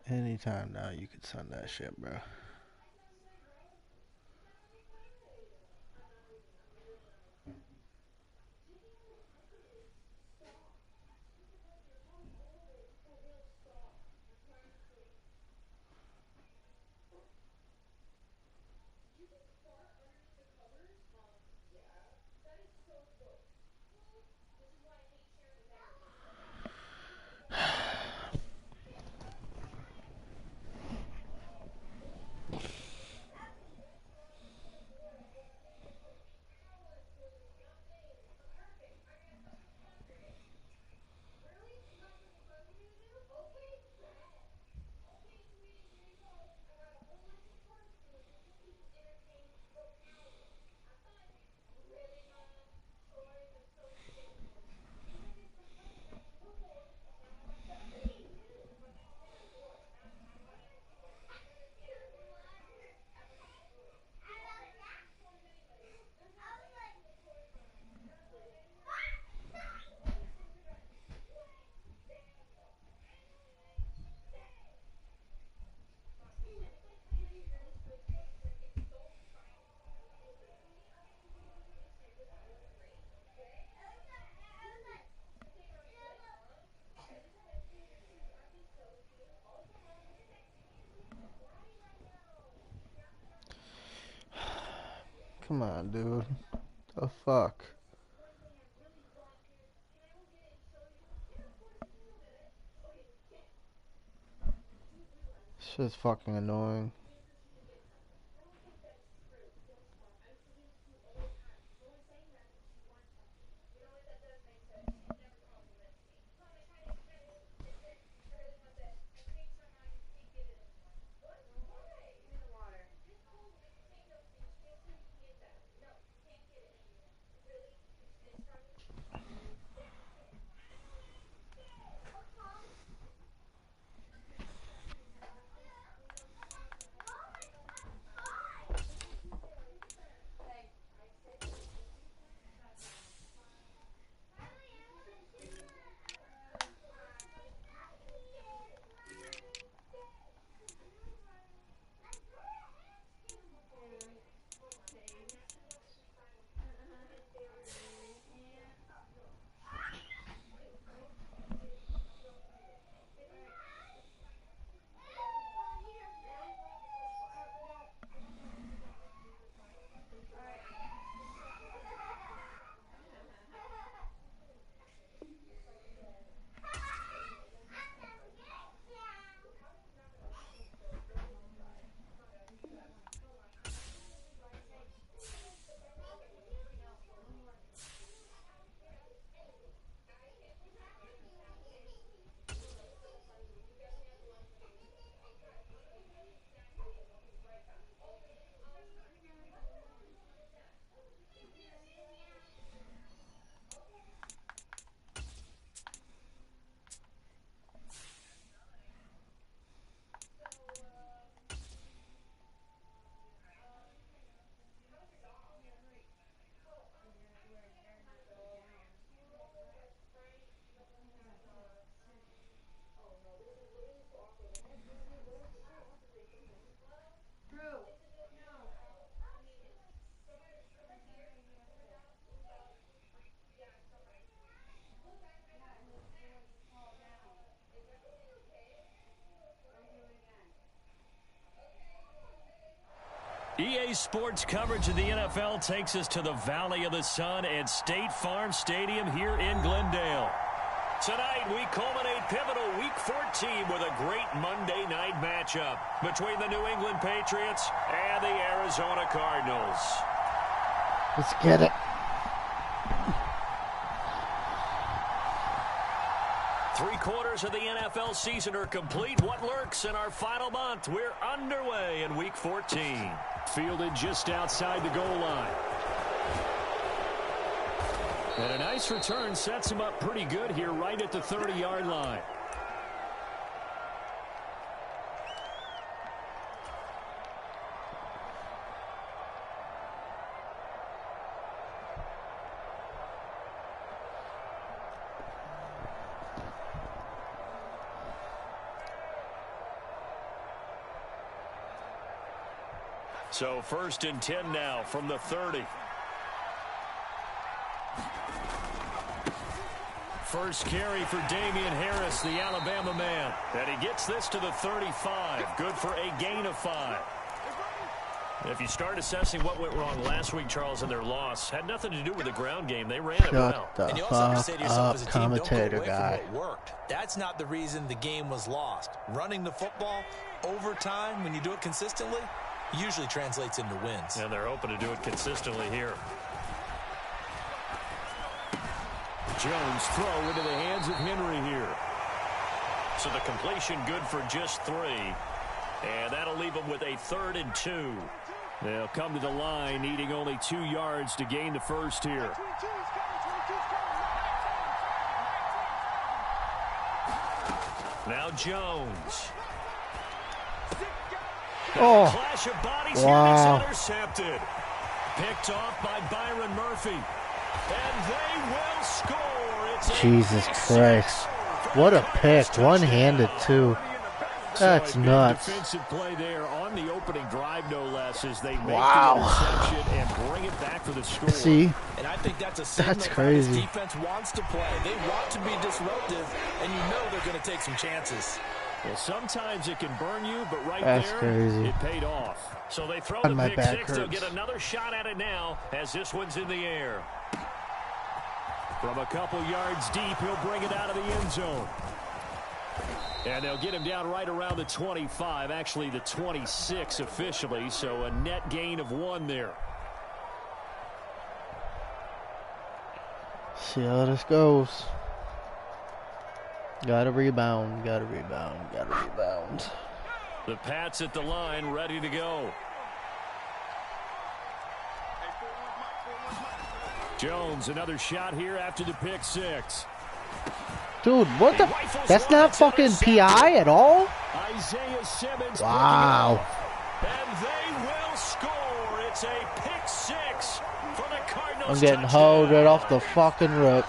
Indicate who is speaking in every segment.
Speaker 1: Anytime now, you could send that shit, bro. Come on, dude. The fuck? Shit's fucking annoying.
Speaker 2: EA Sports coverage of the NFL takes us to the Valley of the Sun at State Farm Stadium here in Glendale. Tonight, we culminate pivotal Week 14 with a great Monday night matchup between the New England Patriots and the Arizona Cardinals.
Speaker 1: Let's get it.
Speaker 2: 3/4 of the NFL season are complete. What lurks in our final month? We're underway in Week 14.
Speaker 3: Fielded just outside the goal line.
Speaker 2: And a nice return sets him up pretty good here right at the 30-yard line. So 1st and 10 now from the 30. First carry for Damian Harris, the Alabama man. And he gets this to the 35. Good for a gain of 5. If you start assessing what went wrong last week, Charles, in their loss, had nothing to do with the ground game. They ran it well.
Speaker 3: And you also have to say to yourself as a team, don't go away from what worked. That's not the reason the game was lost. Running the football over time, when you do it consistently, usually translates into wins.
Speaker 2: And they're hoping to do it consistently here. Jones throw into the hands of Henry here. So the completion good for just 3. And that'll leave them with a 3rd and 2. They'll come to the line needing only 2 yards to gain the first here. Now Jones.
Speaker 1: Oh,
Speaker 2: Clash of bodies
Speaker 1: wow.
Speaker 2: Here, it's intercepted. Picked off by Byron Murphy. And they will score. It's
Speaker 1: Jesus Christ. What a pick. One-handed, too. That's nuts.
Speaker 2: Defensive play there on the opening drive, no less, as they make
Speaker 1: wow.
Speaker 2: the interception and bring it back for the score.
Speaker 1: See?
Speaker 3: And I think that's a signal
Speaker 1: that's crazy.
Speaker 3: This defense wants to play. They want to be disruptive, and you know they're going to take some chances.
Speaker 2: Well, sometimes it can burn you, but right
Speaker 1: that's
Speaker 2: there,
Speaker 1: crazy.
Speaker 2: It paid off. So they throw
Speaker 1: And
Speaker 2: the pick 6.
Speaker 1: hurts.
Speaker 2: They'll get another shot at it now as this one's in the air. From a couple yards deep, he'll bring it out of the end zone. And they'll get him down right around the 25, actually the 26 officially, so a net gain of 1 there.
Speaker 1: See how this goes. Gotta rebound, gotta rebound, gotta rebound.
Speaker 2: The Pats at the line, ready to go. Jones, another shot here after the pick 6.
Speaker 1: Dude, what the? That's not fucking PI at all?
Speaker 2: Isaiah Simmons.
Speaker 1: Wow.
Speaker 2: And they will score. It's a pick 6 for the Cardinals.
Speaker 1: I'm getting hoed right off the fucking rip.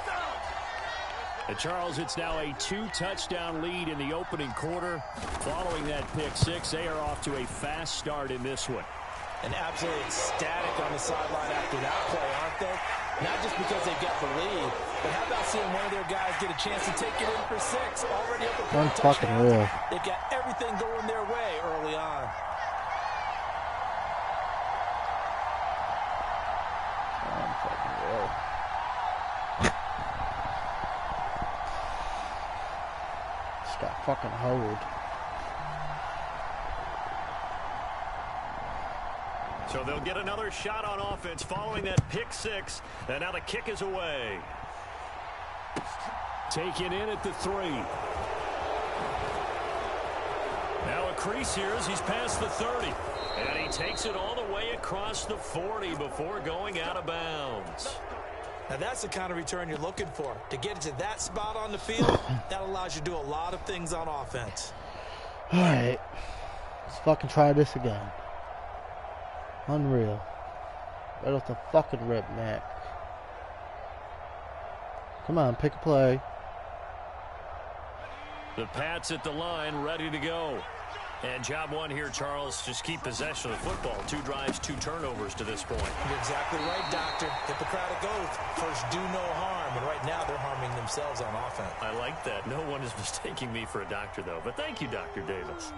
Speaker 2: And Charles, it's now a 2-touchdown lead in the opening quarter. Following that pick 6, they are off to a fast start in this one.
Speaker 3: And absolutely ecstatic on the sideline after that play, aren't they? Not just because they've got the lead, but how about seeing one of their guys get a chance to take it in for 6? Already up a
Speaker 1: fucking real.
Speaker 3: They've got everything going their way early on.
Speaker 1: Fucking real. Just got fucking hoed.
Speaker 2: So they'll get another shot on offense following that pick 6. And now the kick is away. Taken in at the 3. Now a crease here as he's past the 30. And he takes it all the way across the 40 before going out of bounds.
Speaker 3: Now that's the kind of return you're looking for. To get it to that spot on the field, that allows you to do a lot of things on offense.
Speaker 1: Alright. Let's fucking try this again. Unreal. Right off the fucking rip, Mac. Come on, pick a play.
Speaker 2: The Pats at the line, ready to go. And job 1 here, Charles, just keep possession of the football. 2 drives, 2 turnovers to this point.
Speaker 3: You're exactly right, Doctor. Hippocratic oath. First, do no harm. And right now, they're harming themselves on offense.
Speaker 2: I like that. No one is mistaking me for a doctor, though. But thank you, Dr. Davis.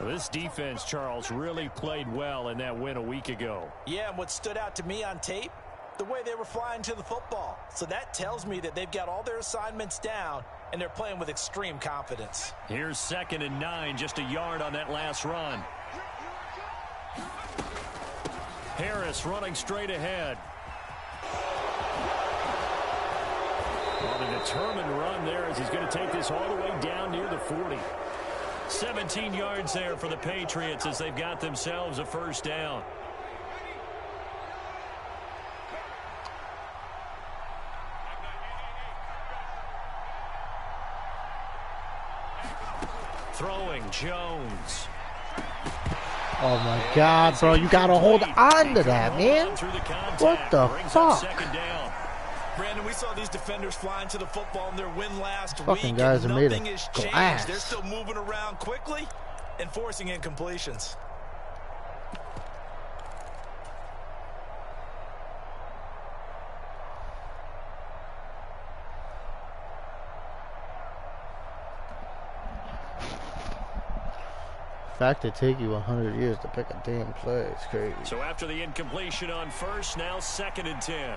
Speaker 2: Well, this defense, Charles, really played well in that win a week ago.
Speaker 3: Yeah, and what stood out to me on tape, the way they were flying to the football. So that tells me that they've got all their assignments down, and they're playing with extreme confidence.
Speaker 2: Here's 2nd and 9, just a yard on that last run. Harris running straight ahead. On a determined run there as he's going to take this all the way down near the 40. 17 yards there for the Patriots as they've got themselves a first down. Jones.
Speaker 1: Oh my God, bro! You gotta hold on to that, man. What the fuck?
Speaker 3: Brandon, we saw these defenders flying to the football in their win last
Speaker 1: Fucking
Speaker 3: week,
Speaker 1: guys
Speaker 3: and
Speaker 1: are made
Speaker 3: nothing
Speaker 1: of
Speaker 3: has
Speaker 1: glass.
Speaker 3: changed. They're still moving around quickly and forcing incompletions.
Speaker 1: The fact it take you 100 years to pick a damn play is crazy.
Speaker 2: So after the incompletion on first, now 2nd and 10.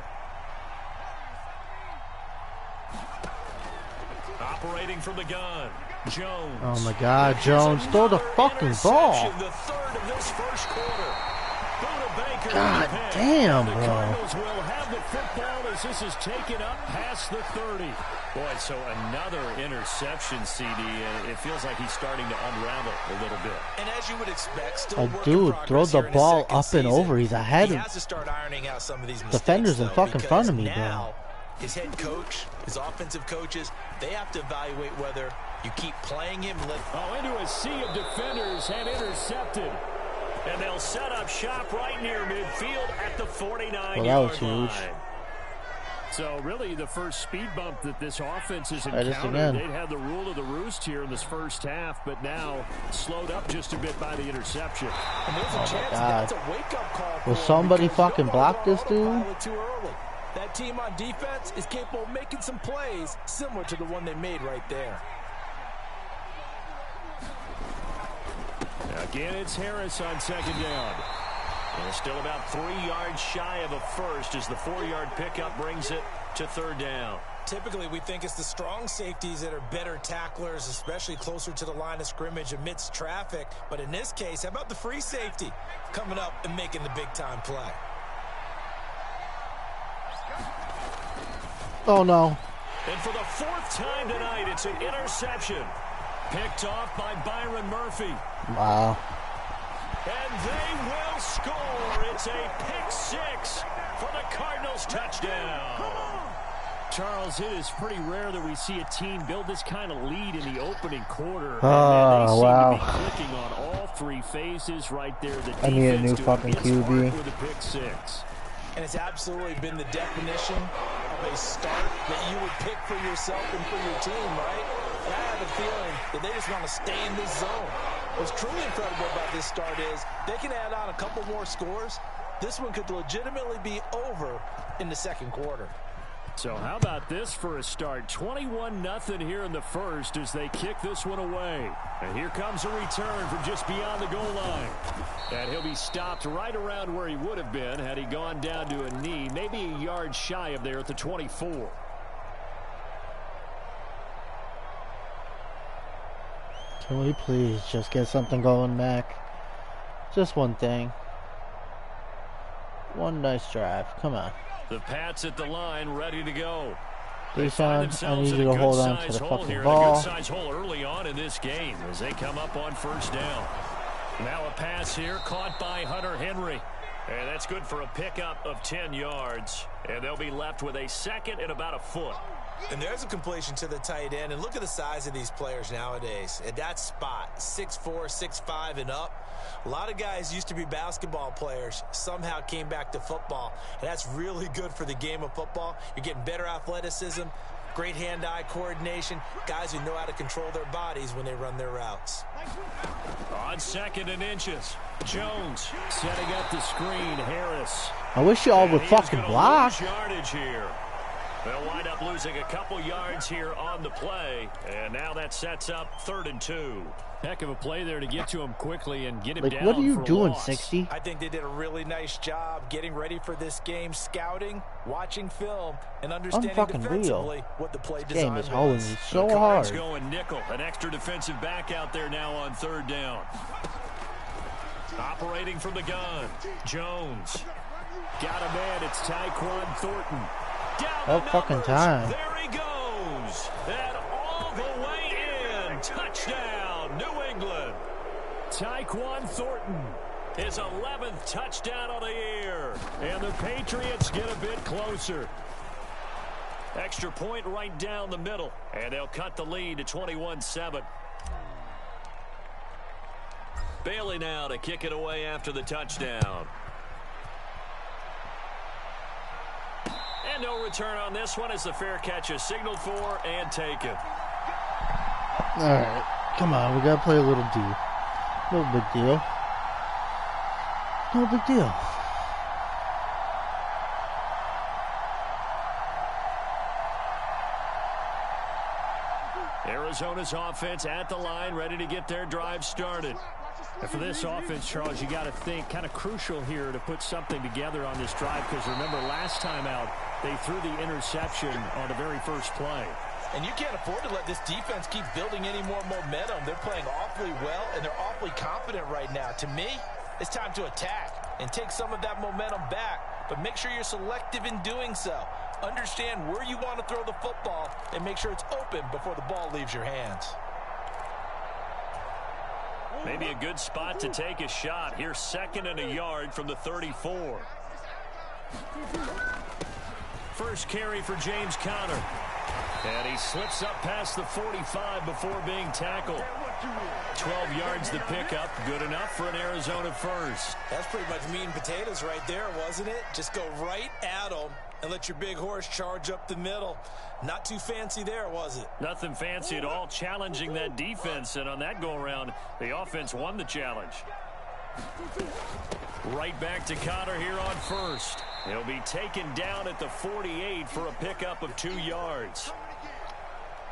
Speaker 2: Operating from the gun, Jones.
Speaker 1: Oh my God, Jones, throw the fucking ball.
Speaker 2: The third of this first quarter.
Speaker 1: God damn,
Speaker 2: the
Speaker 1: bro.
Speaker 2: Cardinals will have the football as this is taken up past the 30. Boy, so another interception, CD, and it feels like he's starting to unravel a little bit.
Speaker 3: And as you would expect, still
Speaker 1: Oh, dude, throw the ball up and over. He's ahead
Speaker 3: he
Speaker 1: of
Speaker 3: has to start ironing out some of these
Speaker 1: defenders in
Speaker 3: mistakes,
Speaker 1: fucking front of me,
Speaker 3: now,
Speaker 1: bro.
Speaker 3: His head coach, his offensive coaches, they have to evaluate whether you keep playing him.
Speaker 2: Into a sea of defenders and intercepted. And they'll set up shop right near midfield at the 49-yard line. So really the first speed bump that this offense has encountered, they'd had the rule of the roost here in this first half, but now slowed up just a bit by the interception.
Speaker 3: And there's a chance that's a wake-up call.
Speaker 1: Will somebody fucking block this dude?
Speaker 3: Too early. That team on defense is capable of making some plays similar to the one they made right there.
Speaker 2: Again, it's Harris on 2nd down. And still about 3 yards shy of a first as the 4-yard pickup brings it to 3rd down.
Speaker 3: Typically, we think it's the strong safeties that are better tacklers, especially closer to the line of scrimmage amidst traffic. But in this case, how about the free safety coming up and making the big-time play?
Speaker 1: Oh, no.
Speaker 2: And for the 4th time tonight, it's an interception. Picked off by Byron Murphy.
Speaker 1: Wow.
Speaker 2: And they will score. It's a pick-6 for the Cardinals touchdown. Charles, it is pretty rare that we see a team build this kind of lead in the opening quarter.
Speaker 1: Oh,
Speaker 2: they seem
Speaker 1: wow.
Speaker 2: to be clicking on all 3 phases right there. The
Speaker 1: I need a new
Speaker 2: defense
Speaker 1: fucking
Speaker 2: doing its
Speaker 1: QB.
Speaker 2: part with a pick-6.
Speaker 3: And it's absolutely been the definition of a start that you would pick for yourself and for your team, right? And I have a feeling that they just want to stay in this zone. What's truly incredible about this start is they can add on a couple more scores. This one could legitimately be over in the 2nd quarter.
Speaker 2: So how about this for a start? 21-0 here in the first as they kick this one away. And here comes a return from just beyond the goal line. And he'll be stopped right around where he would have been had he gone down to a knee, maybe a yard shy of there at the 24.
Speaker 1: Can we please just get something going, Mac? Just one thing. One nice drive. Come on.
Speaker 2: The Pats at the line, ready to go.
Speaker 1: Deshaun, I need you to hold on to the fucking ball.
Speaker 2: A good-sized hole early on in this game as they come up on 1st down. Now a pass here caught by Hunter Henry. And that's good for a pickup of 10 yards. And they'll be left with a 2nd and about a foot.
Speaker 3: And there's a completion to the tight end. And look at the size of these players nowadays. At that spot, 6'4", 6'5", and up. A lot of guys used to be basketball players, somehow came back to football. And that's really good for the game of football. You're getting better athleticism, great hand-eye coordination, guys who know how to control their bodies when they run their routes.
Speaker 2: On 2nd and inches, Jones setting up the screen. Harris.
Speaker 1: I wish y'all would fucking block.
Speaker 2: Yardage here. They'll wind up losing a couple yards here on the play, and now that sets up 3rd and 2. Heck of a play there to get to him quickly and get him down.
Speaker 1: What are you doing,
Speaker 2: loss.
Speaker 1: 60?
Speaker 3: I think they did a really nice job getting ready for this game, scouting, watching film, and understanding defensively what the play design was.
Speaker 1: This game is holding me so
Speaker 2: the
Speaker 1: hard.
Speaker 2: Going nickel, an extra defensive back out there now on 3rd down. Operating from the gun, Jones. Got a man, it's Tyquan Thornton.
Speaker 1: Oh, fucking time.
Speaker 2: There he goes. And all the way in. Touchdown, New England. Tyquan Thornton. His 11th touchdown of the year. And the Patriots get a bit closer. Extra point right down the middle. And they'll cut the lead to 21-7. Bailey now to kick it away after the touchdown. And no return on this one as the fair catch is signaled for and taken.
Speaker 1: All right, come on, we gotta play a little D. No big deal. No big deal.
Speaker 2: Arizona's offense at the line, ready to get their drive started.
Speaker 4: And for this offense, Charles, you got to think kind of crucial here to put something together on this drive, because remember last time out, they threw the interception on the very first play.
Speaker 3: And you can't afford to let this defense keep building any more momentum. They're playing awfully well, and they're awfully confident right now. To me, it's time to attack and take some of that momentum back, but make sure you're selective in doing so. Understand where you want to throw the football and make sure it's open before the ball leaves your hands.
Speaker 2: Maybe a good spot to take a shot. Here's 2nd and a yard from the 34. First carry for James Conner. And he slips up past the 45 before being tackled. 12 yards the pickup. Good enough for an Arizona first.
Speaker 3: That's pretty much meat and potatoes right there, wasn't it? Just go right at them and let your big horse charge up the middle. Not too fancy there, was it?
Speaker 2: Nothing fancy at all, challenging that defense. And on that go-around, the offense won the challenge. Right back to Conner here on first. He'll be taken down at the 48 for a pickup of 2 yards.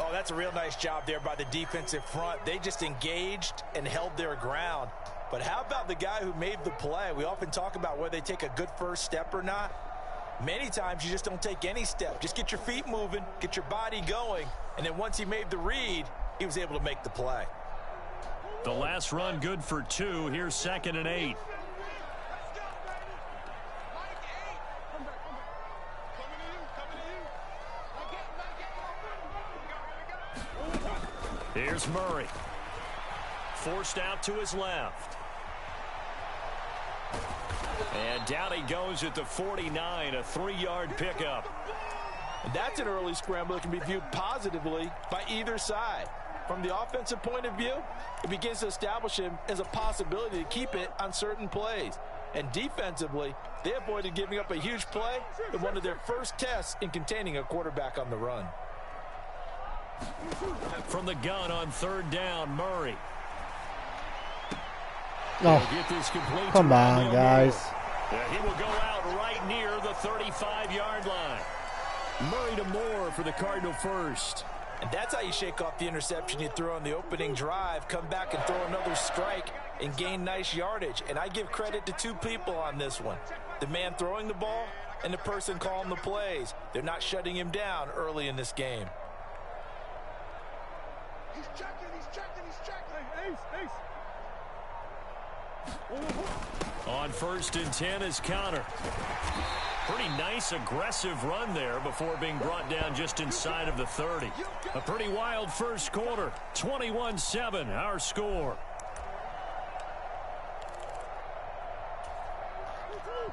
Speaker 3: Oh, that's a real nice job there by the defensive front. They just engaged and held their ground. But how about the guy who made the play? We often talk about whether they take a good first step or not. Many times you just don't take any step. Just get your feet moving, get your body going, and then once he made the read, he was able to make the play.
Speaker 2: The last run good for 2. Here's 2nd and 8. Here's Murray. Forced out to his left. And down he goes at the 49, a 3-yard pickup.
Speaker 3: And that's an early scramble that can be viewed positively by either side. From the offensive point of view, it begins to establish him as a possibility to keep it on certain plays. And defensively, they avoided giving up a huge play in one of their first tests in containing a quarterback on the run.
Speaker 2: From the gun on 3rd down, Murray.
Speaker 1: Oh, come on, guys.
Speaker 2: He will go out right near the 35-yard line. Murray to Moore for the Cardinal first.
Speaker 3: And that's how you shake off the interception you throw on the opening drive, come back and throw another strike and gain nice yardage. And I give credit to 2 people on this one. The man throwing the ball and the person calling the plays. They're not shutting him down early in this game.
Speaker 5: He's checking. Ace.
Speaker 2: On 1st and 10 is Conner. Pretty nice, aggressive run there before being brought down just inside of the 30. A pretty wild first quarter. 21-7, our score.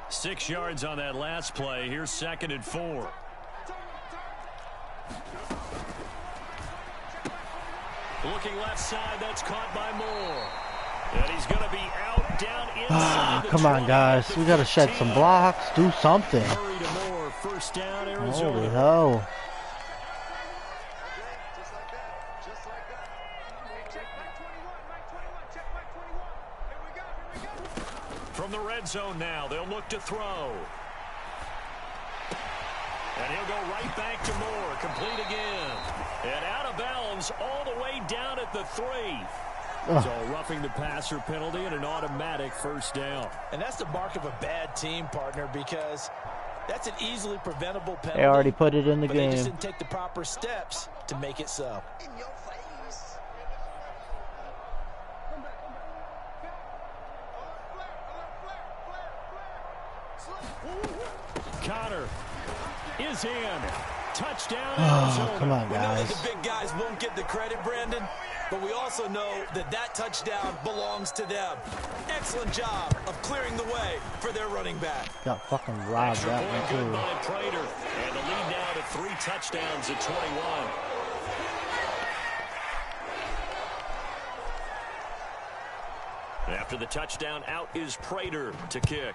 Speaker 2: 6 yards on that last play. Here's 2nd and 4. Looking left side, that's caught by Moore. And he's going to be out down inside.
Speaker 1: Come on, guys. We got to shed some blocks. Do something.
Speaker 2: Hurry to Moore. First down, Arizona.
Speaker 1: Holy hell.
Speaker 2: From the red zone now, they'll look to throw. And he'll go right back to Moore. Complete again. And out of bounds all the way down at the 3. So roughing the passer penalty and an automatic first down.
Speaker 3: And that's the mark of a bad team, partner, because that's an easily preventable penalty.
Speaker 1: They already put it in the game.
Speaker 3: They just didn't take the proper steps to make it so.
Speaker 5: In your face.
Speaker 2: Conner is in. Touchdown,
Speaker 1: Oh, come on,
Speaker 3: We know that
Speaker 1: guys.
Speaker 3: the big guys won't get the credit, Brandon, but we also know that that touchdown belongs to them. Excellent job of clearing the way for their running back.
Speaker 1: Got fucking robbed
Speaker 2: Extra
Speaker 1: that
Speaker 2: point
Speaker 1: one,
Speaker 2: good
Speaker 1: too.
Speaker 2: by Prater. And the lead now to 3 touchdowns at 21. After the touchdown, out is Prater to kick.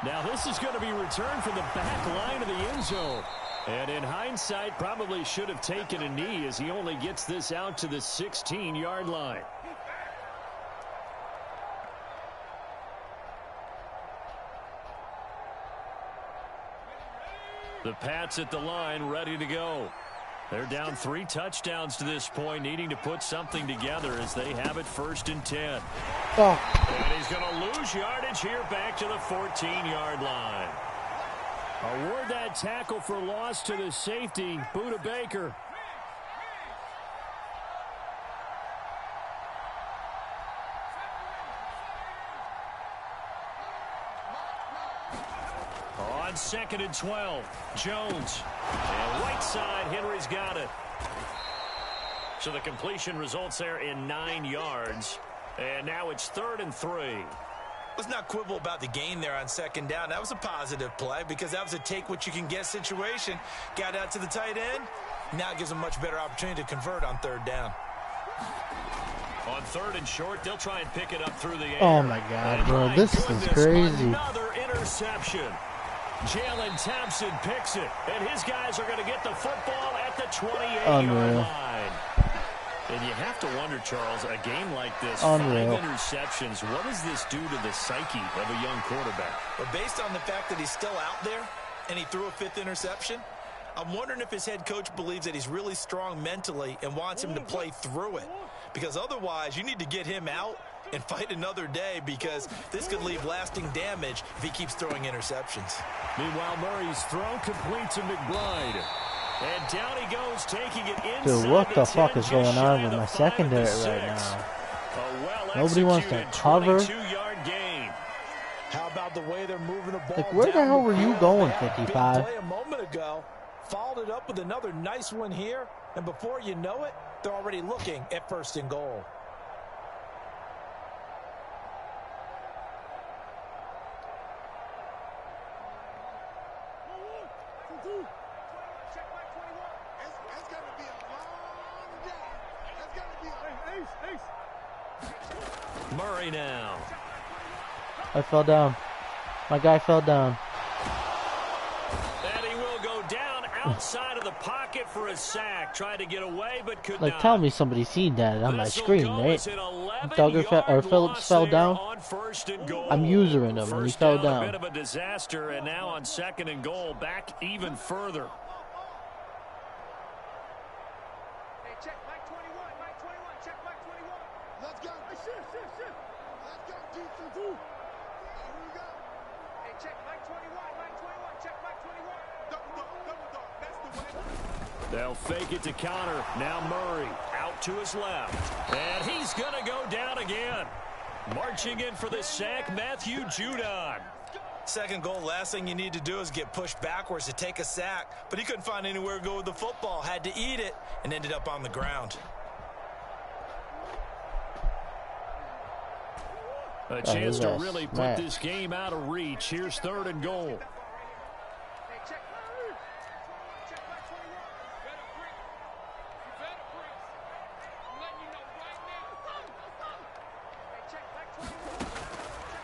Speaker 2: Now this is going to be returned from the back line of the end zone. And in hindsight, probably should have taken a knee as he only gets this out to the 16-yard line. The Pats at the line, ready to go. They're down 3 touchdowns to this point, needing to put something together as they have it 1st and 10.
Speaker 1: Oh.
Speaker 2: And he's going to lose yardage here back to the 14-yard line. Award that tackle for loss to the safety, Budda Baker. On 2nd and 12, Jones. And right side, Henry's got it. So the completion results there in 9 yards. And now it's 3rd and 3.
Speaker 3: Let's not quibble about the gain there on 2nd down. That was a positive play because that was a take-what-you-can-get situation. Got out to the tight end. Now it gives them a much better opportunity to convert on 3rd down.
Speaker 2: On 3rd and short, they'll try and pick it up through the air.
Speaker 1: Oh, my God, bro. This is crazy.
Speaker 2: Another interception. Jalen Thompson picks it, and his guys are going to get the football at the 28-yard line. And you have to wonder, Charles, a game like this, 5 interceptions, what does this do to the psyche of a young quarterback?
Speaker 3: But based on the fact that he's still out there and he threw a 5th interception, I'm wondering if his head coach believes that he's really strong mentally and wants him to play through it. Because otherwise, you need to get him out and fight another day because this could leave lasting damage if he keeps throwing interceptions.
Speaker 2: Meanwhile, Murray's throw complete to McBride. And down he goes, taking it inside.
Speaker 1: Dude, what the fuck is going on with my secondary right now? Nobody wants to cover.
Speaker 3: How about the way they're moving the ball?
Speaker 1: Like, where the hell were you going, 55?
Speaker 3: Play a moment ago, followed it up with another nice one here, and before you know it, they're already looking at 1st and goal.
Speaker 2: Murray now.
Speaker 1: I fell down. My guy fell down.
Speaker 2: And he will go down outside of the pocket for a sack. Tried to get away, but could not.
Speaker 1: Tell me somebody seen that on my screen, right? Duggar or Phillips fell down. I'm using him, and he fell down.
Speaker 2: A bit of a disaster, and now on 2nd and goal, back even further. They'll fake it to counter. Now Murray out to his left. And he's going to go down again. Marching in for the sack, Matthew Judon.
Speaker 3: 2nd goal, last thing you need to do is get pushed backwards to take a sack. But he couldn't find anywhere to go with the football. Had to eat it and ended up on the ground.
Speaker 2: A chance to really put this game out of reach. Here's 3rd and goal.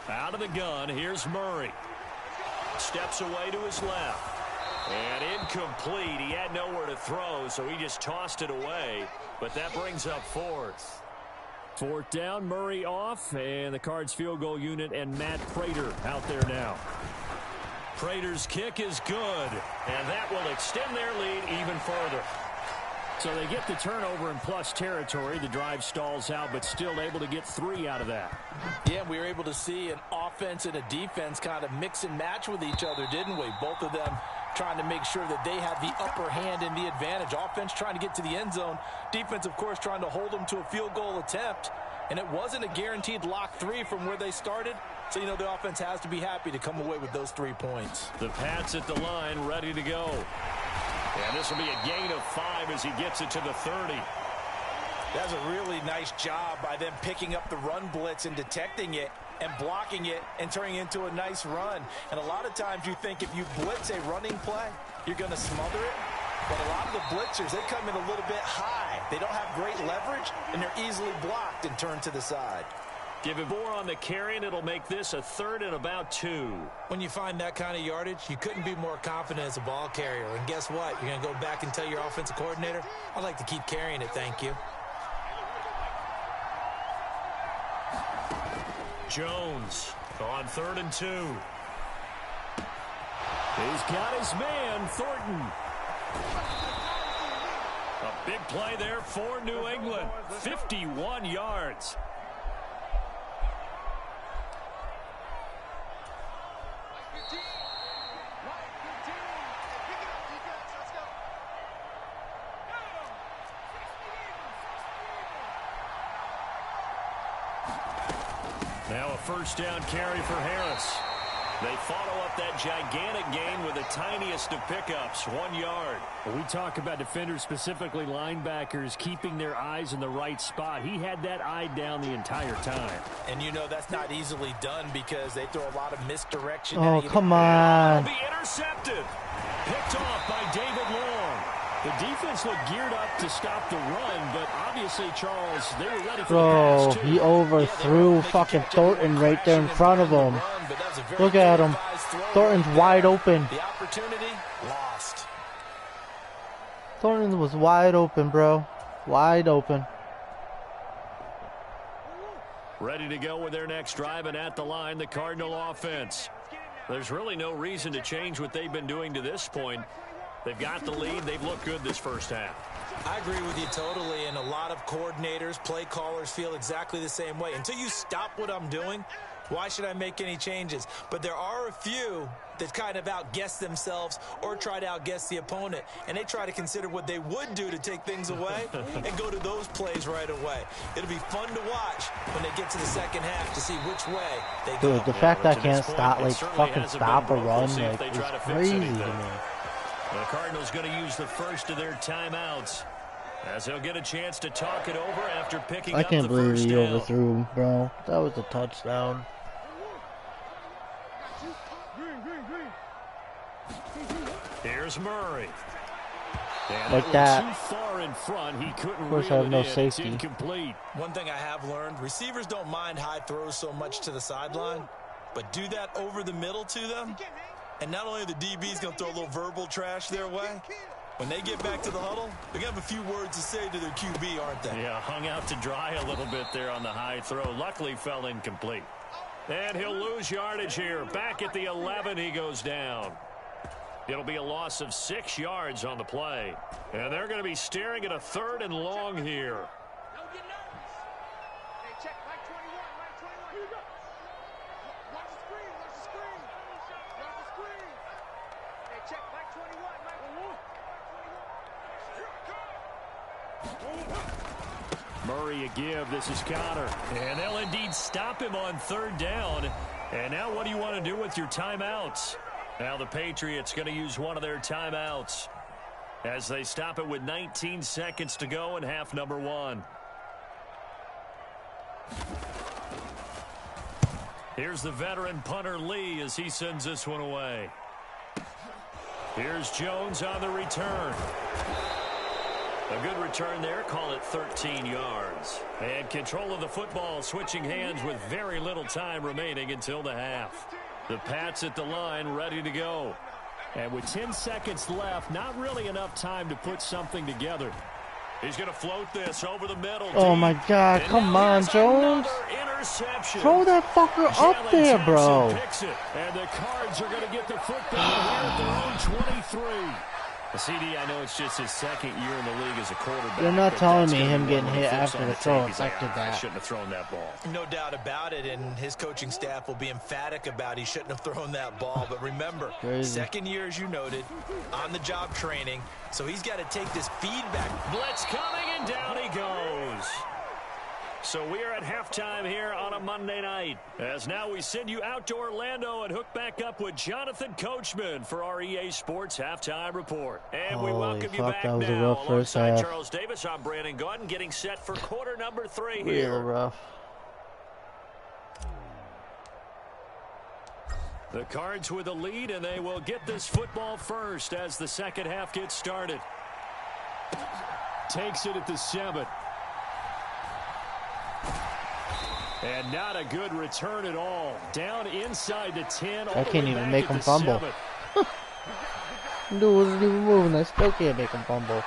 Speaker 2: Out of the gun, here's Murray. Steps away to his left. And incomplete. He had nowhere to throw, so he just tossed it away. But that brings up 4th. 4th down, Murray off, and the Cards field goal unit and Matt Prater out there now. Prater's kick is good, and that will extend their lead even further. So they get the turnover in plus territory. The drive stalls out, but still able to get 3 out of that.
Speaker 3: Yeah, we were able to see an offense and a defense kind of mix and match with each other, didn't we? Both of them trying to make sure that they have the upper hand and the advantage. Offense trying to get to the end zone. Defense, of course, trying to hold them to a field goal attempt. And it wasn't a guaranteed lock 3 from where they started. So, the offense has to be happy to come away with those 3 points.
Speaker 2: The Pats at the line, ready to go. And this will be a gain of 5 as he gets it to the 30.
Speaker 3: That's a really nice job by them picking up the run blitz and detecting it and blocking it and turning it into a nice run. And a lot of times you think if you blitz a running play, you're going to smother it. But a lot of the blitzers, they come in a little bit high. They don't have great leverage, and they're easily blocked and turned to the side.
Speaker 2: Give it more on the carry, and it'll make this a 3rd and about 2.
Speaker 3: When you find that kind of yardage, you couldn't be more confident as a ball carrier. And guess what? You're going to go back and tell your offensive coordinator, I'd like to keep carrying it, thank you.
Speaker 2: Jones on 3rd and 2. He's got his man, Thornton. A big play there for New England. 51 yards. Now a 1st down carry for Harris. They follow up that gigantic gain with the tiniest of pickups, 1 yard.
Speaker 4: We talk about defenders, specifically linebackers, keeping their eyes in the right spot. He had that eye down the entire time.
Speaker 3: And you know that's not easily done because they throw a lot of misdirection.
Speaker 1: Oh, come on.
Speaker 2: It'll be intercepted. Picked off by David Long.
Speaker 4: The defense looked geared up to stop the run, but obviously, Charles, they were ready for
Speaker 1: Bro,
Speaker 4: the pass, too.
Speaker 1: he overthrew fucking Thornton right there in front of him. Look at him. Thornton's wide open.
Speaker 3: The opportunity lost.
Speaker 1: Thornton was wide open, bro. Wide open.
Speaker 2: Ready to go with their next drive, and at the line, the Cardinal offense. There's really no reason to change what they've been doing to this point. They've got the lead. They've looked good this first half.
Speaker 3: I agree with you totally, and a lot of coordinators, play callers feel exactly the same way. Until you stop what I'm doing, why should I make any changes? But there are a few that kind of outguess themselves or try to outguess the opponent, and they try to consider what they would do to take things away and go to those plays right away. It'll be fun to watch when they get to the second half to see which way they go.
Speaker 1: Dude, the fact I can't stop, like,
Speaker 2: certainly
Speaker 1: fucking
Speaker 2: hasn't
Speaker 1: stop a
Speaker 2: been
Speaker 1: run,
Speaker 2: broken. See if
Speaker 1: like,
Speaker 2: they
Speaker 1: it's
Speaker 2: try to fix
Speaker 1: crazy to
Speaker 2: anything.
Speaker 1: me.
Speaker 2: The Cardinals going to use the first of their timeouts as they'll get a chance to talk it over after picking
Speaker 1: I
Speaker 2: up
Speaker 1: can't
Speaker 2: the
Speaker 1: believe
Speaker 2: first
Speaker 1: he
Speaker 2: down.
Speaker 1: overthrew him, bro. That was a touchdown.
Speaker 2: Here's Murray. And
Speaker 1: Like
Speaker 2: it
Speaker 1: that.
Speaker 2: was too far in front. He couldn't
Speaker 1: Of course, I
Speaker 2: reel
Speaker 1: have
Speaker 2: it
Speaker 1: no
Speaker 2: in. It's
Speaker 1: safety.
Speaker 2: incomplete.
Speaker 3: One thing I have learned, receivers don't mind high throws so much to the sideline, but do that over the middle to them, and not only are the DBs going to throw a little verbal trash their way, when they get back to the huddle, they're going to have a few words to say to their QB, aren't they?
Speaker 2: Yeah, hung out to dry a little bit there on the high throw. Luckily fell incomplete. And he'll lose yardage here. Back at the 11, he goes down. It'll be a loss of 6 yards on the play. And they're going to be staring at a 3rd and long here.
Speaker 5: Don't get nervous. Hey, check Mike 21, Mike 21. Here you go. Watch the screen, watch the screen. Watch the screen. Hey, check Mike 21, Mike 21.
Speaker 2: Murray a give. This is Connor. And they'll indeed stop him on 3rd down. And now what do you want to do with your timeouts? Now the Patriots going to use one of their timeouts as they stop it with 19 seconds to go in half number 1. Here's the veteran punter Lee as he sends this one away. Here's Jones on the return. A good return there, call it 13 yards. And control of the football switching hands with very little time remaining until the half. The Pats at the line ready to go.
Speaker 4: And with 10 seconds left, not really enough time to put something together.
Speaker 2: He's going to float this over the middle.
Speaker 1: Oh
Speaker 2: deep.
Speaker 1: my God,
Speaker 2: And
Speaker 1: come
Speaker 2: now
Speaker 1: on,
Speaker 2: here's
Speaker 1: Jones.
Speaker 2: another interception.
Speaker 1: Throw that fucker up
Speaker 2: Jalen
Speaker 1: there,
Speaker 2: Johnson
Speaker 1: bro.
Speaker 2: picks it.
Speaker 4: And the Cards are going to get the football here at their own 23.
Speaker 2: CD, I know it's just his 2nd year in the league as a quarterback.
Speaker 1: You're not
Speaker 2: but
Speaker 1: telling
Speaker 2: that's
Speaker 1: me
Speaker 2: gonna
Speaker 1: him
Speaker 2: be
Speaker 1: getting
Speaker 2: one when
Speaker 1: hit
Speaker 2: he flips
Speaker 1: after
Speaker 2: on
Speaker 1: the
Speaker 2: tape,
Speaker 1: throw
Speaker 2: he's like,
Speaker 1: affected
Speaker 2: I
Speaker 1: that.
Speaker 2: shouldn't have thrown that ball.
Speaker 3: No doubt about it, and his coaching staff will be emphatic about he shouldn't have thrown that ball. But remember,
Speaker 1: Crazy.
Speaker 3: 2nd year, as you noted, on-the-job training, so he's got to take this feedback.
Speaker 2: Blitz coming, and down he goes. So we are at halftime here on a Monday night. As now we send you out to Orlando and hook back up with Jonathan Coachman for our EA Sports Halftime Report. And we
Speaker 1: Holy
Speaker 2: welcome you
Speaker 1: fuck,
Speaker 2: back
Speaker 1: that was a
Speaker 2: now.
Speaker 1: rough first
Speaker 2: Alongside
Speaker 1: half.
Speaker 2: Charles Davis, I'm Brandon Gaudin, getting set for quarter number 3
Speaker 1: Real
Speaker 2: here.
Speaker 1: rough.
Speaker 2: The Cards with a lead, and they will get this football first as the second half gets started.
Speaker 4: takes it at the 7. And not a good return at all. Down inside the 10.
Speaker 1: I can't even make him fumble. Dude wasn't even moving. I still can't make him fumble.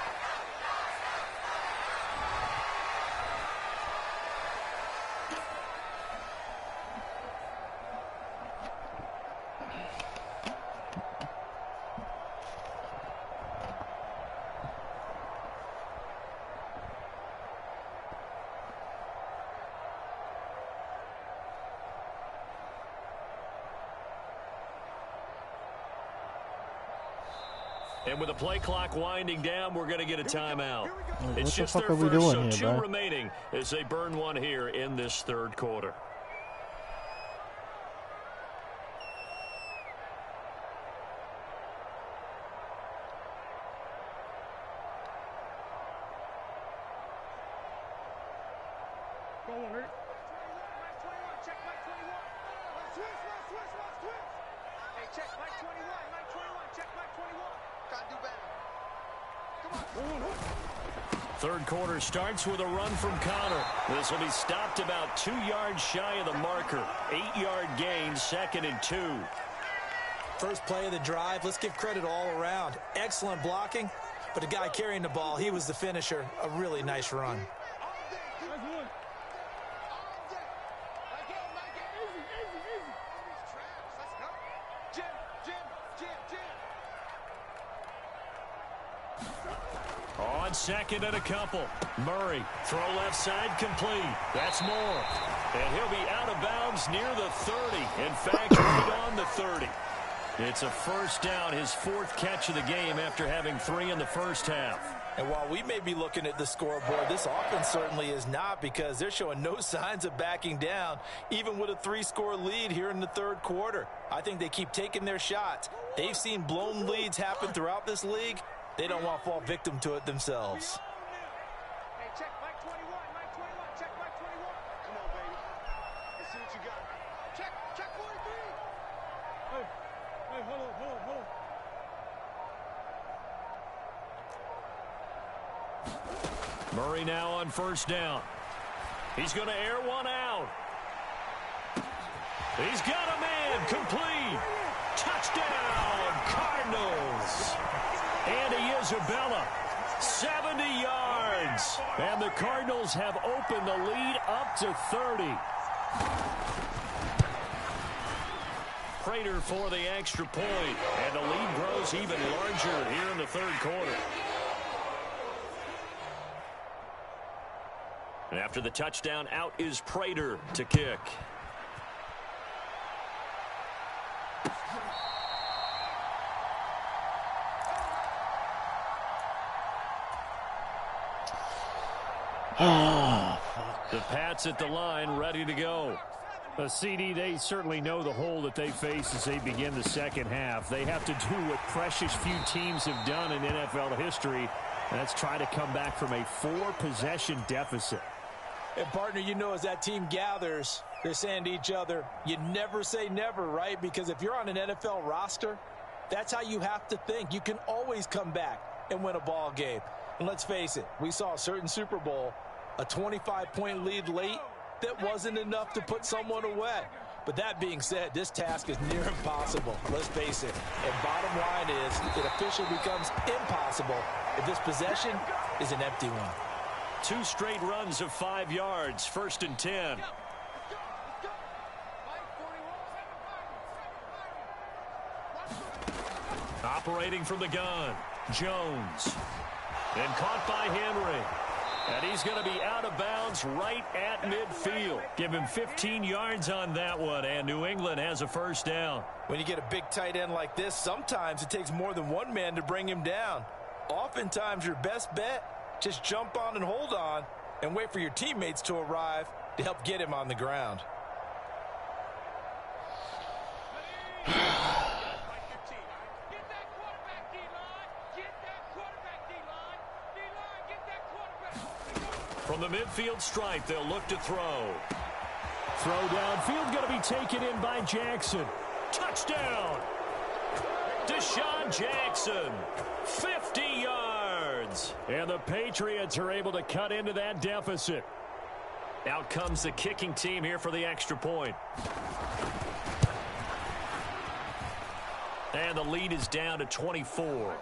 Speaker 2: And with the play clock winding down, we're going to get a timeout. It's just
Speaker 1: what the
Speaker 2: their
Speaker 1: fuck are we
Speaker 2: first,
Speaker 1: doing
Speaker 2: so
Speaker 1: here,
Speaker 2: 2
Speaker 1: bro?
Speaker 2: remaining as they burn one here in this third quarter.
Speaker 5: Go on, Eric. 21, check Mike 21. Switch. Hey, check Mike 21, check Mike 21. Gotta do better. Come on.
Speaker 2: Third quarter starts with a run from Connor. This will be stopped about 2 yards shy of the marker. 8-yard gain, 2nd and 2.
Speaker 3: First play of the drive, let's give credit all around. Excellent blocking, but the guy carrying the ball, he was the finisher. A really nice run.
Speaker 2: On 2nd and a couple. Murray, throw left side, complete. That's Moore. And he'll be out of bounds near the 30. In fact, right on the 30. It's a first down, his 4th catch of the game after having 3 in the first half.
Speaker 3: And while we may be looking at the scoreboard, this offense certainly is not, because they're showing no signs of backing down, even with a 3-score lead here in the third quarter. I think they keep taking their shots. They've seen blown leads happen throughout this league. They don't want to fall victim to it themselves.
Speaker 5: Hey, check Mike 21, check Mike 21. Come on, baby. Let's see what you got. Check 43. Hey, hold on.
Speaker 2: Murray now on first down. He's going to air one out. He's got a man, complete. Touchdown, Cardinals. Andy Isabella, 70 yards. And the Cardinals have opened the lead up to 30. Prater for the extra point. And the lead grows even larger here in the third quarter. And after the touchdown, out is Prater to kick. The Pats at the line, ready to go.
Speaker 4: CD, they certainly know the hole that they face as they begin the second half. They have to do what precious few teams have done in NFL history, and that's try to come back from a 4-possession deficit.
Speaker 3: And, partner, you know, as that team gathers, they're saying to each other, you never say never, right? Because if you're on an NFL roster, that's how you have to think. You can always come back and win a ball game. And let's face it, we saw a certain Super Bowl, a 25-point lead late, that wasn't enough to put someone away. But that being said, this task is near impossible. Let's face it. And bottom line is, it officially becomes impossible if this possession is an empty one.
Speaker 2: 2 straight runs of 5 yards, 1st and 10. Operating from the gun, Jones. And caught by Henry. And he's going to be out of bounds right at midfield. Give him 15 yards on that one, and New England has a first down.
Speaker 3: When you get a big tight end like this, sometimes it takes more than one man to bring him down. Oftentimes, your best bet, just jump on and hold on and wait for your teammates to arrive to help get him on the ground.
Speaker 2: From the midfield stripe, they'll look to throw.
Speaker 4: Throw downfield going to be taken in by Jackson.
Speaker 2: Touchdown! Deshaun Jackson, 50 yards. yards. And the Patriots are able to cut into that deficit. Out comes the kicking team here for the extra point. And the lead is down to 24.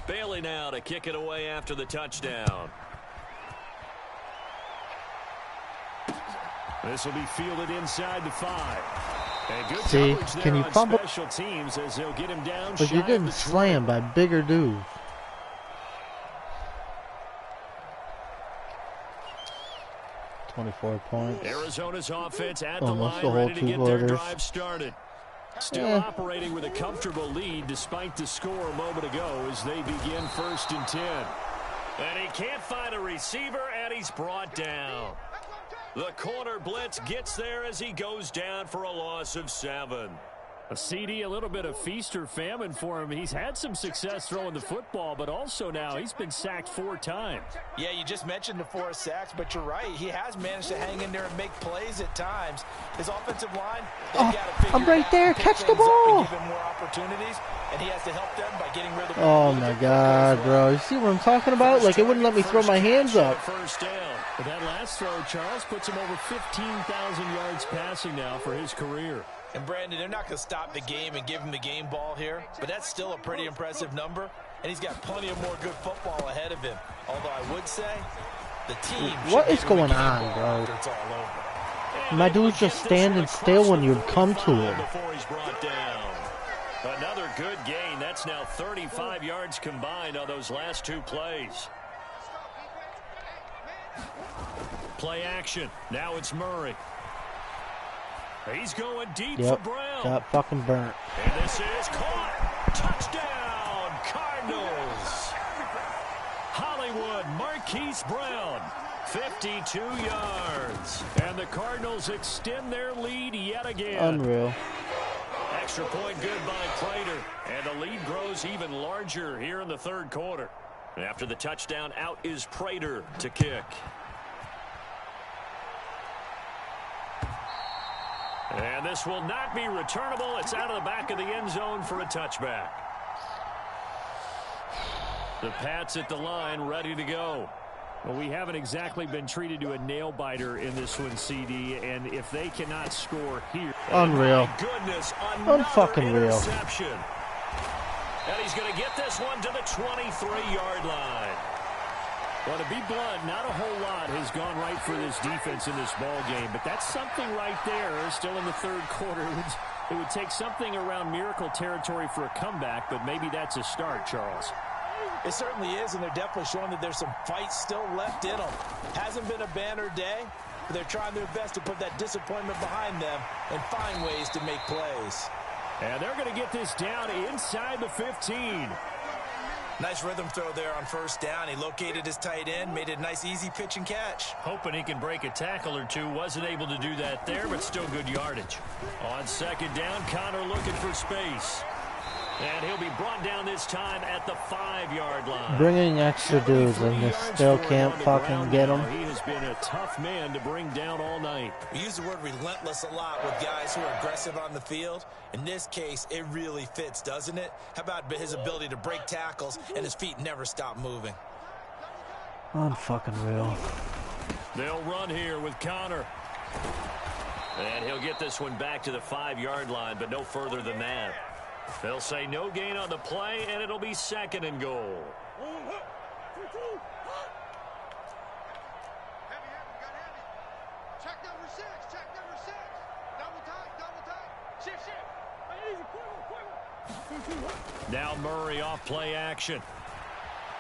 Speaker 2: Bailey now to kick it away after the touchdown. This will be fielded inside the 5. And good coverage there
Speaker 1: can you
Speaker 2: on
Speaker 1: fumble?
Speaker 2: special teams as they'll get him down.
Speaker 1: But you're getting slammed by bigger dudes. .24 points.
Speaker 2: Arizona's offense at the
Speaker 1: Almost
Speaker 2: line,
Speaker 1: the whole
Speaker 2: ready to
Speaker 1: 2
Speaker 2: get
Speaker 1: quarters.
Speaker 2: their drive started. Still operating with a comfortable lead despite the score a moment ago as they begin 1st and 10. And he can't find a receiver, and he's brought down. The corner blitz gets there as he goes down for a loss of 7.
Speaker 4: A CD, a little bit of feast or famine for him. He's had some success throwing the football, but also now he's been sacked 4 times.
Speaker 3: Yeah, you just mentioned the 4 sacks, but you're right. He has managed to hang in there and make plays at times. His offensive line, they've got to figure
Speaker 1: I'm right
Speaker 3: it out,
Speaker 1: there.
Speaker 3: pick
Speaker 1: Catch the
Speaker 3: things up
Speaker 1: ball.
Speaker 3: and give him more opportunities, and he has to help them by getting rid of the
Speaker 1: Oh my God, bro. You see what I'm talking about? Like, it wouldn't let me throw my hands up.
Speaker 2: First down.
Speaker 4: But that last throw, Charles, puts him over 15,000 yards passing now for his career.
Speaker 3: And Brandon, they're not going to stop the game and give him the game ball here, but that's still a pretty impressive number, and he's got plenty of more good football ahead of him. Although I would say the team.
Speaker 1: What is going on, bro?
Speaker 3: It's all over.
Speaker 1: My dude's just standing still when you come to him.
Speaker 2: Before he's brought down. Another good gain. That's now 35 yards combined on those last 2 plays. Play action. Now it's Murray. He's going deep for Brown.
Speaker 1: Got fucking burnt.
Speaker 2: And this is caught. Touchdown, Cardinals. Hollywood, Marquise Brown, 52 yards. And the Cardinals extend their lead yet again.
Speaker 1: Unreal.
Speaker 2: Extra point good by Prater. And the lead grows even larger here in the 3rd quarter. After the touchdown, out is Prater to kick. And this will not be returnable. It's out of the back of the end zone for a touchback. The Pats at the line, ready to go.
Speaker 4: Well, we haven't exactly been treated to a nail-biter in this one, CD, and if they cannot score here...
Speaker 1: Unreal.
Speaker 2: My goodness, another
Speaker 1: Unfucking real.
Speaker 2: interception. And he's going to get this one to the 23-yard line.
Speaker 4: Well, to be blunt, not a whole lot has gone right for this defense in this ball game, but that's something right there. Still in the 3rd quarter, it would take something around miracle territory for a comeback, but maybe that's a start, Charles.
Speaker 3: It certainly is, and they're definitely showing that there's some fight still left in them. Hasn't been a banner day, but they're trying their best to put that disappointment behind them and find ways to make plays.
Speaker 4: And they're going to get this down inside the 15.
Speaker 3: Nice rhythm throw there on 1st down. He located his tight end, made it a nice, easy pitch and catch.
Speaker 2: Hoping he can break a tackle or two. Wasn't able to do that there, but still good yardage. On 2nd down, Connor looking for space. And he'll be brought down this time at the 5-yard line.
Speaker 1: Bringing extra dudes and they still can't fucking get him.
Speaker 2: He has been a tough man to bring down all night.
Speaker 3: We use the word relentless a lot with guys who are aggressive on the field. In this case, it really fits, doesn't it? How about his ability to break tackles and his feet never stop moving?
Speaker 1: Unfucking real.
Speaker 2: They'll run here with Connor. And he'll get this one back to the 5-yard line, but no further than that. They'll say no gain on the play, and it'll be 2nd and goal.
Speaker 5: Check number 6. Check number 6. Double tight. Double tight. Shift.
Speaker 2: Now Murray off play action.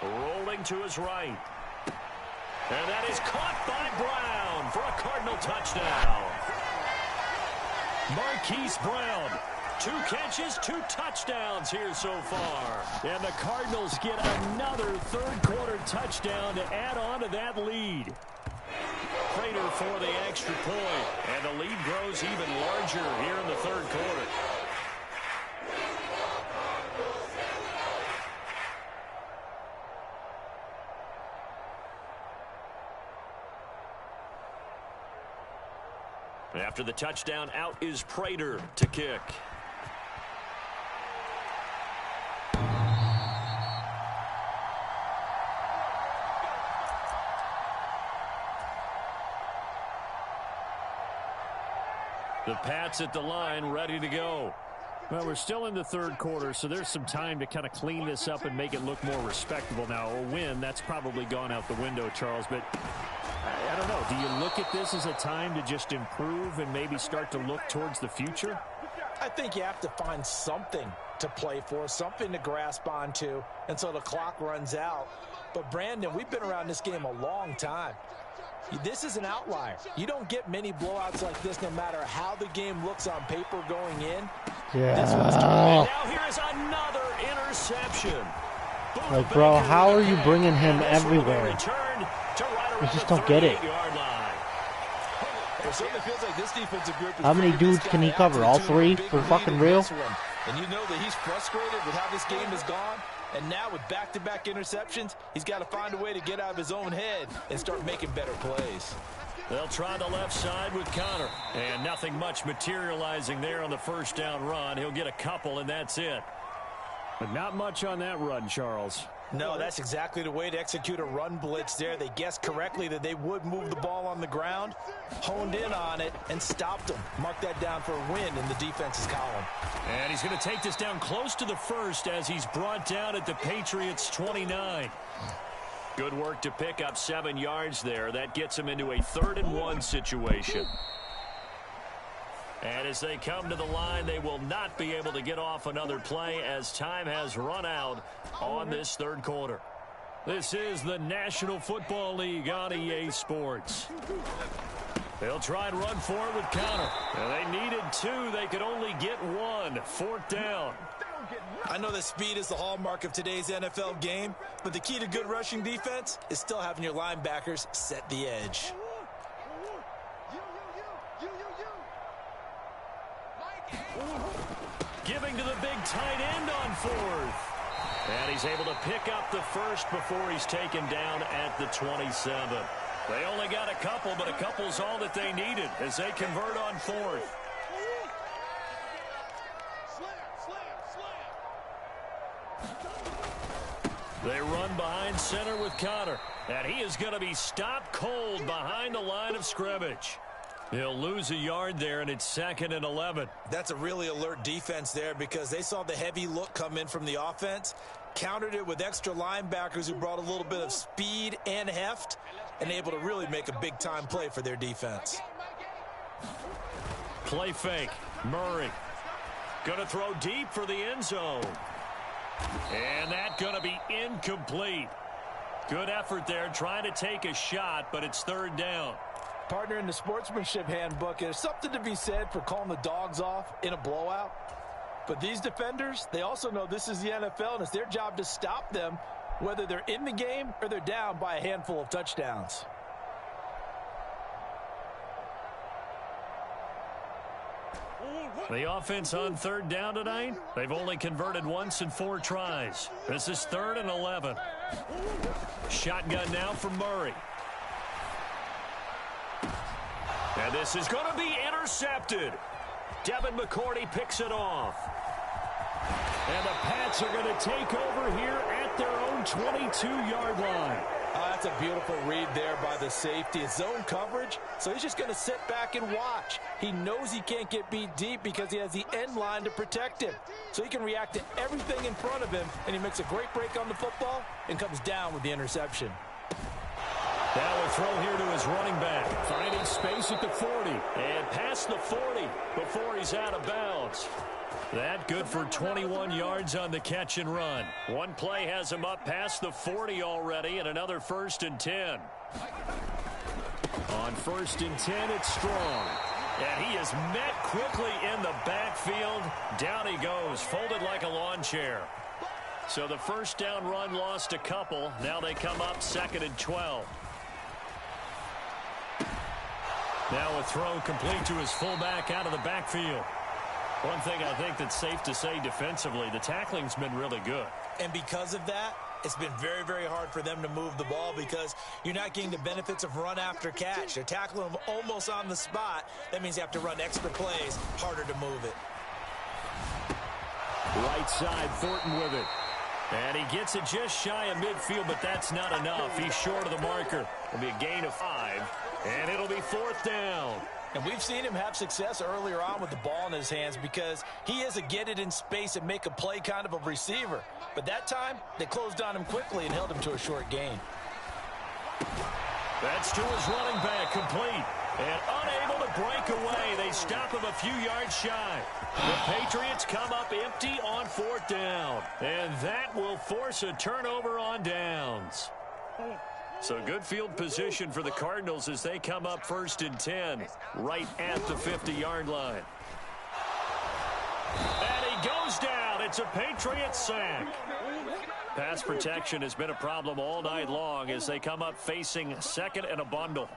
Speaker 2: Rolling to his right. And that is caught by Brown for a Cardinal touchdown. Marquise Brown. 2 catches, 2 touchdowns here so far.
Speaker 4: And the Cardinals get another 3rd quarter touchdown to add on to that lead.
Speaker 2: Prater for the extra point. And the lead grows even larger here in the 3rd quarter. After the touchdown, out is Prater to kick. The Pats at the line, ready to go.
Speaker 4: Well, we're still in the third quarter, so there's some time to kind of clean this up and make it look more respectable. Now, a win, that's probably gone out the window, Charles, but I don't know. Do you look at this as a time to just improve and maybe start to look towards the future?
Speaker 3: I think you have to find something to play for, something to grasp onto until the clock runs out. But, Brandon, we've been around this game a long time. This is an outlier. You don't get many blowouts like this no matter how the game looks on paper going in.
Speaker 1: Yeah.
Speaker 2: And now here is another interception.
Speaker 1: Like, bro, how are you bringing him everywhere? I just don't get it. How many dudes can he cover? All three? For fucking real?
Speaker 3: And you know that he's frustrated with how this game has gone. And now with back-to-back interceptions, he's got to find a way to get out of his own head and start making better plays.
Speaker 2: They'll try the left side with Connor. And nothing much materializing there on the first down run. He'll get a couple, and that's it.
Speaker 4: But not much on that run, Charles.
Speaker 3: No, that's exactly the way to execute a run blitz there. They guessed correctly that they would move the ball on the ground, honed in on it, and stopped them. Mark that down for a win in the defense's column.
Speaker 2: And he's going to take this down close to the first as he's brought down at the Patriots' 29. Good work to pick up 7 yards there. That gets him into a 3rd-and-1 situation. And as they come to the line, they will not be able to get off another play as time has run out on this third quarter. This is the National Football League on EA Sports. They'll try and run for it with Connor. And they needed 2. They could only get 1. 4th down.
Speaker 3: I know that speed is the hallmark of today's NFL game, but the key to good rushing defense is still having your linebackers set the edge.
Speaker 2: Giving to the big tight end on 4th. And he's able to pick up the first before he's taken down at the 27. They only got a couple, but a couple's all that they needed as they convert on 4th. They run behind center with Connor. And he is going to be stopped cold behind the line of scrimmage. He'll lose a yard there, and it's 2nd and 11.
Speaker 3: That's a really alert defense there because they saw the heavy look come in from the offense, countered it with extra linebackers who brought a little bit of speed and heft, and able to really make a big-time play for their defense.
Speaker 2: Play fake. Murray. Going to throw deep for the end zone. And that's going to be incomplete. Good effort there trying to take a shot, but it's 3rd down.
Speaker 3: Partner, in the sportsmanship handbook, there's something to be said for calling the dogs off in a blowout. But these defenders, they also know this is the NFL, and it's their job to stop them, whether they're in the game or they're down by a handful of touchdowns.
Speaker 2: The offense on 3rd down tonight, they've only converted once in 4 tries. This is 3rd and 11. Shotgun now for Murray. And this is going to be intercepted. Devin McCourty picks it off. And the Pats are going to take over here at their own 22-yard line.
Speaker 3: That's a beautiful read there by the safety. It's zone coverage, so he's just going to sit back and watch. He knows he can't get beat deep because he has the end line to protect him. So he can react to everything in front of him, and he makes a great break on the football and comes down with the interception.
Speaker 2: Now a throw here to his running back. Finding space at the 40. And past the 40 before he's out of bounds. That good for 21 yards on the catch and run. One play has him up past the 40 already, and another 1st and 10. On 1st and 10, it's Strong. And he is met quickly in the backfield. Down he goes, folded like a lawn chair. So the first down run lost a couple. Now they come up 2nd and 12. Now a throw complete to his fullback out of the backfield. One thing I think that's safe to say defensively, the tackling's been really good.
Speaker 3: And because of that, it's been very, very hard for them to move the ball because you're not getting the benefits of run after catch. They're tackling them almost on the spot. That means you have to run extra plays, harder to move it.
Speaker 2: Right side, Thornton with it. And he gets it just shy of midfield, but that's not enough. He's short of the marker. It'll be a gain of 5, and it'll be 4th down.
Speaker 3: And we've seen him have success earlier on with the ball in his hands because he is a get it in space and make a play kind of a receiver. But that time, they closed on him quickly and held him to a short gain.
Speaker 2: That's to his running back, complete. And unable to break away. They stop him a few yards shy. The Patriots come up empty on 4th down. And that will force a turnover on downs. So good field position for the Cardinals as they come up 1st and 10, right at the 50-yard line. And he goes down. It's a Patriots sack. Pass protection has been a problem all night long as they come up facing 2nd and a bundle.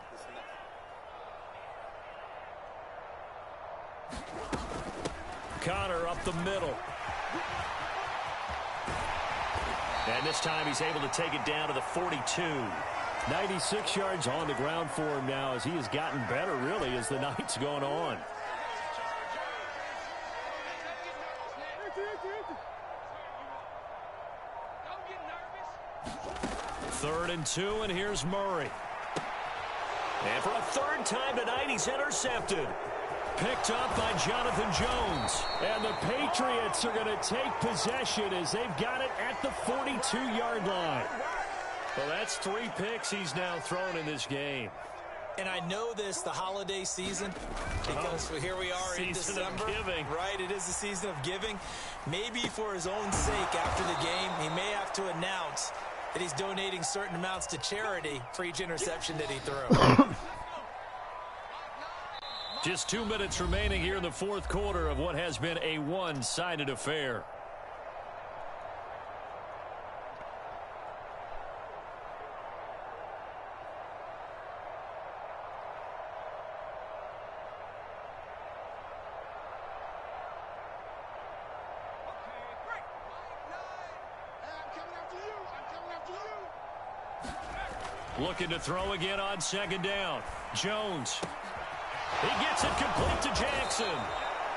Speaker 2: Connor up the middle. And this time he's able to take it down to the 42.
Speaker 4: 96 yards on the ground for him now as he has gotten better, really, as the night's gone on.
Speaker 2: Third and 2, and here's Murray. And for a 3rd time tonight, he's intercepted. Picked up by Jonathan Jones. And the Patriots are going to take possession as they've got it at the 42-yard line. Well, that's 3 picks he's now thrown in this game.
Speaker 3: And I know this, the holiday season, because here we are in December.
Speaker 2: Season of giving.
Speaker 3: Right, it is the season of giving. Maybe for his own sake after the game, he may have to announce that he's donating certain amounts to charity for each interception that he threw.
Speaker 2: Just 2 minutes remaining here in the 4th quarter of what has been a one-sided affair. Looking to throw again on 2nd down. Jones. He gets it complete to Jackson.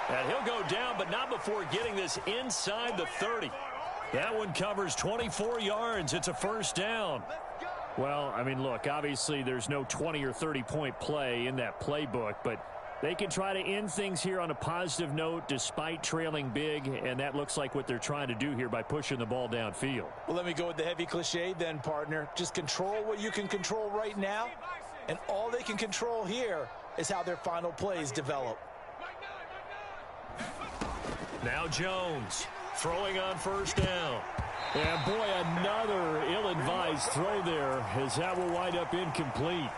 Speaker 2: And he'll go down, but not before getting this inside the 30. That one covers 24 yards. It's a 1st down.
Speaker 4: Well, I mean, look, obviously there's no 20 or 30-point play in that playbook, but they can try to end things here on a positive note despite trailing big, and that looks like what they're trying to do here by pushing the ball downfield.
Speaker 3: Well, let me go with the heavy cliche then, partner. Just control what you can control right now, and all they can control here is how their final plays develop.
Speaker 2: Now Jones throwing on 1st down.
Speaker 4: And boy, another ill-advised throw there as that will wind up incomplete.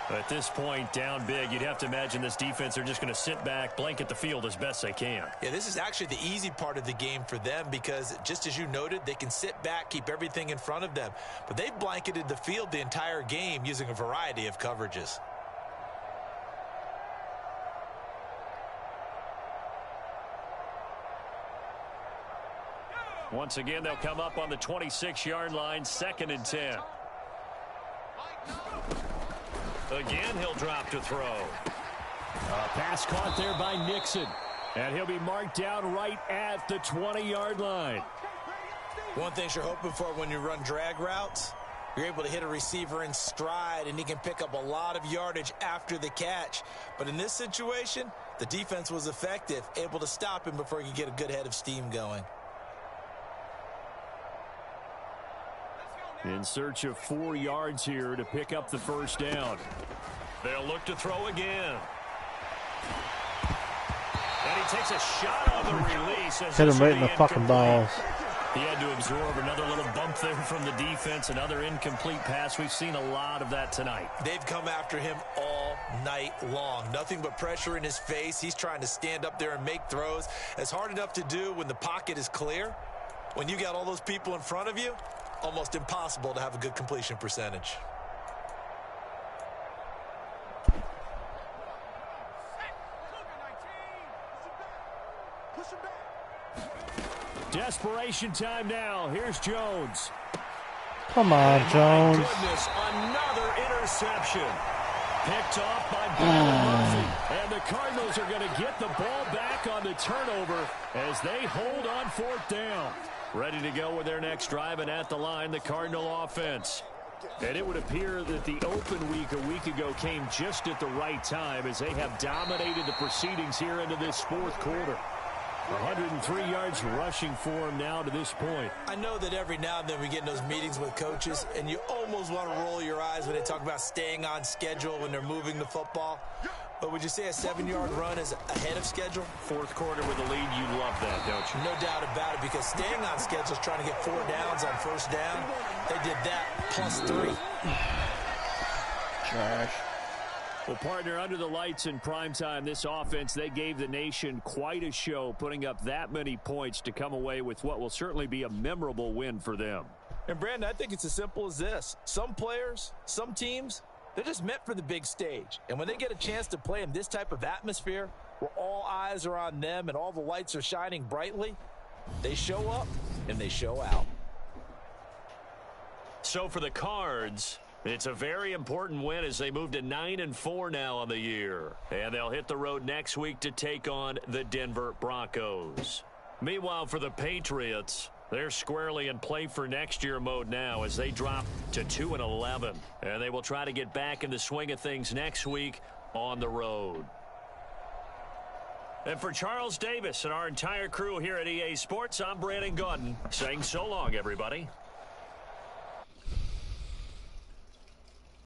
Speaker 2: At this point, down big, you'd have to imagine this defense are just going to sit back, blanket the field as best they can.
Speaker 3: Yeah, this is actually the easy part of the game for them because just as you noted, they can sit back, keep everything in front of them. But they've blanketed the field the entire game using a variety of coverages.
Speaker 2: Once again, they'll come up on the 26-yard line, 2nd and 10. Again, he'll drop to throw.
Speaker 4: A pass caught there by Nixon. And he'll be marked down right at the 20-yard line.
Speaker 3: One thing you're hoping for when you run drag routes, you're able to hit a receiver in stride, and he can pick up a lot of yardage after the catch. But in this situation, the defense was effective, able to stop him before he could get a good head of steam going.
Speaker 4: In search of 4 yards here to pick up the 1st down.
Speaker 2: They'll look to throw again. And he takes a shot on the release.
Speaker 1: Hit him right in the fucking balls.
Speaker 2: He had to absorb another little bump there from the defense, another incomplete pass. We've seen a lot of that tonight.
Speaker 3: They've come after him all night long. Nothing but pressure in his face. He's trying to stand up there and make throws. It's hard enough to do when the pocket is clear. When you got all those people in front of you, almost impossible to have a good completion percentage.
Speaker 4: desperation time now. Here's Jones.
Speaker 1: Come on, Jones.
Speaker 2: My goodness, another interception. Picked off by Byron Murphy. And the Cardinals are going to get the ball back on the turnover as they hold on 4th down. Ready to go with their next drive, and at the line, the Cardinal offense. And it would appear that the open week a week ago came just at the right time as they have dominated the proceedings here into this 4th quarter. 103 yards rushing for him now to this point.
Speaker 3: I know that every now and then we get in those meetings with coaches, and you almost want to roll your eyes when they talk about staying on schedule when they're moving the football. But would you say a 7-yard run is ahead of schedule?
Speaker 2: 4th quarter with a lead, you love that, don't you?
Speaker 3: No doubt about it, because staying on schedule is trying to get 4 downs on 1st down. They did that plus 3.
Speaker 1: Trash.
Speaker 4: Well, partner, under the lights in primetime, this offense, they gave the nation quite a show, putting up that many points to come away with what will certainly be a memorable win for them.
Speaker 3: And, Brandon, I think it's as simple as this. Some players, some teams, they're just meant for the big stage. And when they get a chance to play in this type of atmosphere where all eyes are on them and all the lights are shining brightly, they show up and they show out.
Speaker 2: So for the Cards, it's a very important win as they move to 9-4 now on the year. And they'll hit the road next week to take on the Denver Broncos. Meanwhile, for the Patriots, they're squarely in play for next year mode now as they drop to 2-11. And they will try to get back in the swing of things next week on the road. And for Charles Davis and our entire crew here at EA Sports, I'm Brandon Gaudin saying so long, everybody.